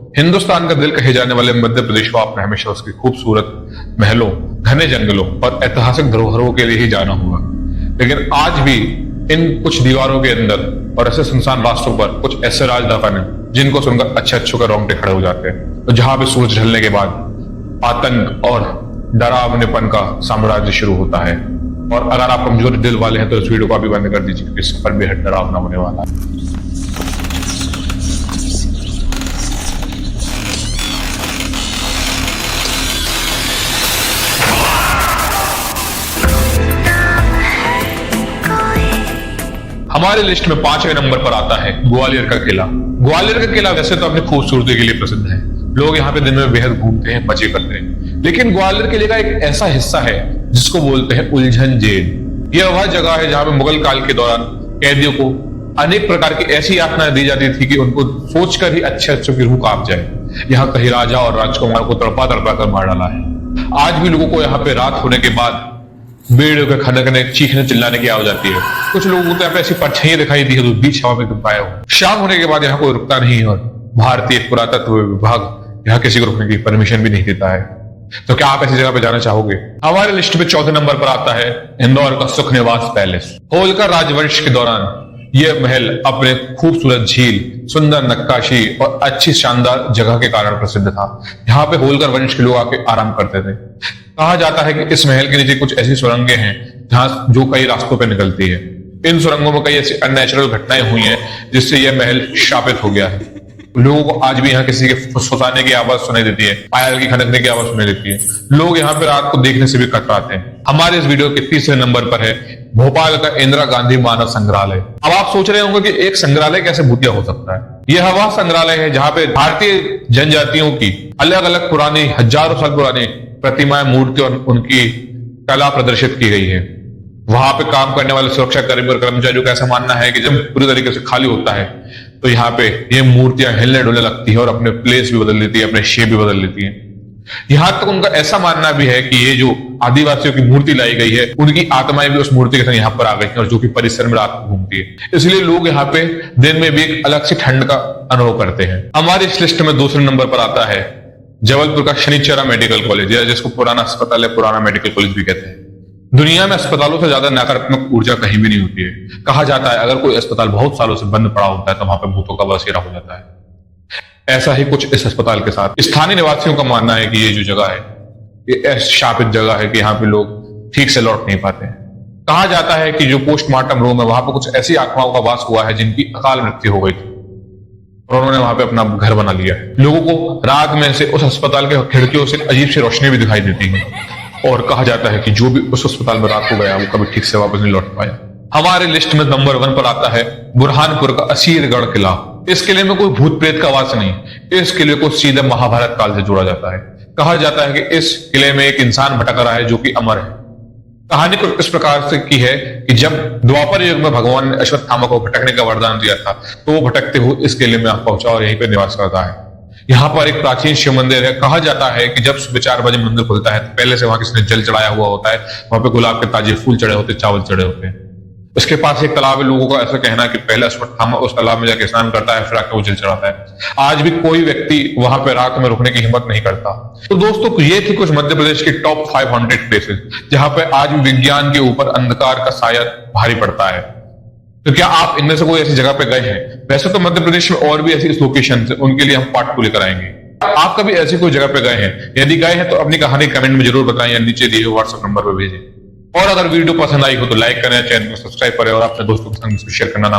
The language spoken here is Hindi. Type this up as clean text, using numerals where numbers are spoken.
हिंदुस्तान का दिल कहे जाने वाले मध्य प्रदेश को आपने हमेशा उसकी खूबसूरत महलों, घने जंगलों और ऐतिहासिक धरोहरों के लिए ही जाना होगा। लेकिन आज भी इन कुछ दीवारों के अंदर और ऐसे सुनसान रास्तों पर कुछ ऐसे राज दफन हैं जिनको सुनकर अच्छे के रोंगटे खड़े हो जाते हैं। तो जहां पे सूरज ढलने के बाद आतंक और डरावनेपन का साम्राज्य शुरू होता है। और अगर आप कमजोर दिल वाले हैं तो इस वीडियो को अभी बंद कर दीजिए, क्योंकि सफर बेहद डरावना होने वाला है। हमारे लिस्ट में 5वें नंबर पर आता है ग्वालियर का किला। ग्वालियर का किला वैसे तो अपनी खूबसूरती के लिए प्रसिद्ध है, लोग यहाँ पे दिन में बेहद घूमते हैं, मजे करते हैं। लेकिन ग्वालियर किले का एक ऐसा हिस्सा है जिसको बोलते हैं उलझन जेल। यह वह जगह है जहां पे मुगल काल के दौरान कैदियों को अनेक प्रकार की ऐसी यातनाएं दी जाती थी कि उनको सोचकर ही अच्छे की रूह कांप जाए। यहाँ कहीं राजा और राजकुमार को तड़पा तड़पा कर मार डाला है। आज भी लोगों को यहाँ पे रात होने के बाद बेड़ों के खनकने, चीखने, चिल्लाने की आवाज आती है। कुछ लोगों को तो यहाँ पे ऐसी परछाइयां दिखाई दी है तो बीच हवा में तुम पाए हो। शाम होने के बाद यहाँ कोई रुकता नहीं है और भारतीय पुरातत्व विभाग यहाँ किसी को रुकने की परमिशन भी नहीं देता है। तो क्या आप ऐसी जगह पे जाना चाहोगे? हमारे लिस्ट में 4थे नंबर पर आता है इंदौर का सुख निवास पैलेस। होलकर राजवंश के दौरान यह महल अपने खूबसूरत झील, सुंदर नक्काशी और अच्छी शानदार जगह के कारण प्रसिद्ध था। यहाँ पे होलकर वंश के लोग आके आराम करते थे। कहा जाता है कि इस महल के नीचे कुछ ऐसी सुरंगें हैं जहां जो कई रास्तों पे निकलती है। इन सुरंगों में कई ऐसी अननेचुरल घटनाएं हुई हैं जिससे यह महल शापित हो गया है। लोगों को आज भी यहाँ किसी के फुसफुसाने की आवाज सुनाई देती है, पायल की खनकने की आवाज सुनाई देती है। लोग यहाँ पे रात को देखने से भी कतराते हैं। हमारे इस वीडियो के 3रे नंबर पर है भोपाल का इंदिरा गांधी मानव संग्रहालय। अब आप सोच रहे होंगे कि एक संग्रहालय कैसे भूतिया हो सकता है। यह वह संग्रहालय है जहां पे भारतीय जनजातियों की अलग अलग पुरानी, हजारों साल पुरानी प्रतिमाएं, मूर्ति और उनकी कला प्रदर्शित की गई है। वहां पे काम करने वाले सुरक्षा कर्मी और कर्मचारियों का ऐसा मानना है कि जब पूरी तरीके से खाली होता है तो यहाँ पे ये मूर्तियां हिलने डुलने लगती है और अपने प्लेस भी बदल लेती है, अपने शेप भी बदल लेती है। यहां तक उनका ऐसा मानना भी है कि ये जो आदिवासियों की मूर्ति लाई गई है उनकी आत्माएं भी उस मूर्ति के संग यहाँ पर आ गई हैं और जो कि परिसर में रात को घूमती है। इसलिए लोग यहाँ पे दिन में भी एक अलग सी ठंड का अनुभव करते हैं। हमारी इस लिस्ट में 2रे नंबर पर आता है जबलपुर का शनिचरा मेडिकल कॉलेज, या जिसको पुराना अस्पताल या पुराना मेडिकल कॉलेज भी कहते हैं। दुनिया में अस्पतालों से ज्यादा नकारात्मक ऊर्जा कहीं भी नहीं होती है। कहा जाता है अगर कोई अस्पताल बहुत सालों से बंद पड़ा होता है तो वहां पे भूतों का बसेरा हो जाता है। ऐसा ही कुछ इस अस्पताल के साथ। स्थानीय निवासियों का मानना है कि ये जो जगह है ये ऐसी शापित जगह है कि यहाँ पे लोग ठीक से लौट नहीं पाते हैं। कहा जाता है कि जो पोस्टमार्टम रूम है वहां पर कुछ ऐसी आत्माओं का वास हुआ है जिनकी अकाल मृत्यु हो गई थी और उन्होंने वहां पे अपना घर बना लिया है। लोगों को रात में से उस अस्पताल के खिड़कियों से अजीब सी रोशनी भी दिखाई देती है और कहा जाता है कि जो भी उस अस्पताल में रात को गया वो कभी ठीक से वापस नहीं लौट पाया। हमारे लिस्ट में नंबर 1 पर आता है बुरहानपुर का असीरगढ़ किला। इस किले में कोई भूत प्रेत का वास नहीं, इस किले को सीधे महाभारत काल से जोड़ा जाता है। कहा जाता है कि इस किले में एक इंसान भटक रहा है जो कि अमर है। कहानी कुछ इस प्रकार से की है कि जब द्वापर युग में भगवान ने अश्वत्थामा को भटकने का वरदान दिया था तो वो भटकते हुए इस किले में पहुंचा और यहीं पर निवास करता है। यहाँ पर एक प्राचीन शिव मंदिर है। कहा जाता है कि जब सुबह 4 बजे मंदिर खुलता है तो पहले से वहां किसी ने जल चढ़ाया हुआ होता है, वहां पे गुलाब के ताजे फूल चढ़े होते, चावल चढ़े होते हैं। उसके पास एक तालाब है। लोगों का ऐसा कहना है कि पहले अश्वत्थामा उस तालाब में जाकर स्नान करता है, फिर आकर वो जल चढ़ाता है। आज भी कोई व्यक्ति वहां पे रात में रुकने की हिम्मत नहीं करता। तो दोस्तों ये थी कुछ मध्य प्रदेश की टॉप 500 प्लेसेस जहां पे आज भी विज्ञान के ऊपर अंधकार का साया भारी पड़ता है। तो क्या आप इनमें से कोई ऐसी जगह पे गए हैं? वैसे तो मध्य प्रदेश में और भी ऐसी लोकेशन है, उनके लिए हम पार्ट 2 लेकर आएंगे। आप कभी ऐसी कोई जगह पे गए हैं? यदि गए हैं तो अपनी कहानी कमेंट में जरूर बताएं या नीचे दिए व्हाट्सएप नंबर पर भेजें। और अगर वीडियो पसंद आई हो तो लाइक करें, चैनल को सब्सक्राइब करें और अपने दोस्तों के संग शेयर करना ना